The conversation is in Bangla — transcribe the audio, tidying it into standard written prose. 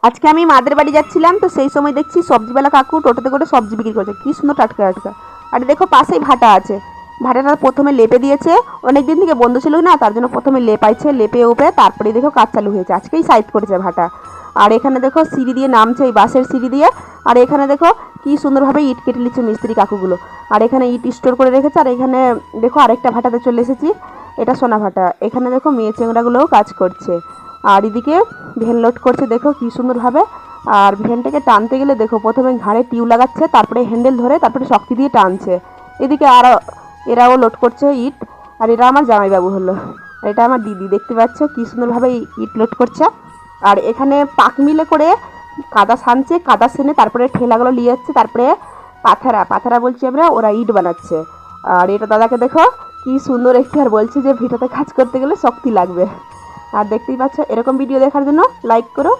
আজকে আমি মাদের বাড়ি যাচ্ছিলাম, তো সেই সময় দেখছি সবজিওয়ালা কাকু টোটোতে করে সবজি বিক্রি করছে। কি সুন্দর টাটকা টাটকা। আর দেখো পাশেই ভাটা আছে। ভাটাটা প্রথমে লেপে দিয়েছে, অনেক দিন থেকে বন্ধ ছিল না, তার জন্য প্রথমে লেপাইছে, লেপে উপে তারপরে দেখো কাজ চালু হয়েছে, আজকেই সাইড করেছে ভাটা। আর এখানে দেখো সিঁড়ি দিয়ে নামছে, এই বাঁশের সিঁড়ি দিয়ে। আর এখানে দেখো কি সুন্দরভাবে ইট কেটে নিচ্ছে মিস্ত্রি কাকুগুলো। আর এখানে ইট স্টোর করে রেখেছে। আর এখানে দেখো আরেকটা ভাটাতে চলে এসেছি, এটা সোনা ভাটা। এখানে দেখো মেয়ে চেংড়াগুলোও কাজ করছে। আর এদিকে ভ্যান লোড করছে, দেখো কি সুন্দরভাবে। আর ভ্যানটাকে টানতে গেলে দেখো প্রথমে ঘাড়ে টিউ লাগাচ্ছে, তারপরে হ্যান্ডেল ধরে, তারপরে শক্তি দিয়ে টানছে। এদিকে আর এরাও লোড করছে ইট। আর এরা আমার জামাইবাবু হলো, আর এটা আমার দিদি। দেখতে পাচ্ছ কি সুন্দরভাবে ইট লোড করছে। আর এখানে পাক মিলে করে কাদা সানছে, কাদা সেনে তারপরে ঠেলাগুলো নিয়ে যাচ্ছে, তারপরে পাথারা বলছি আমরা, ওরা ইট বানাচ্ছে। আর এটা দাদাকে দেখো কি সুন্দর একটু, আর বলছে যে ভিটাতে কাজ করতে গেলে শক্তি লাগবে। আর দেখতেই পাচ্ছ, এরকম ভিডিও দেখার জন্য লাইক করো।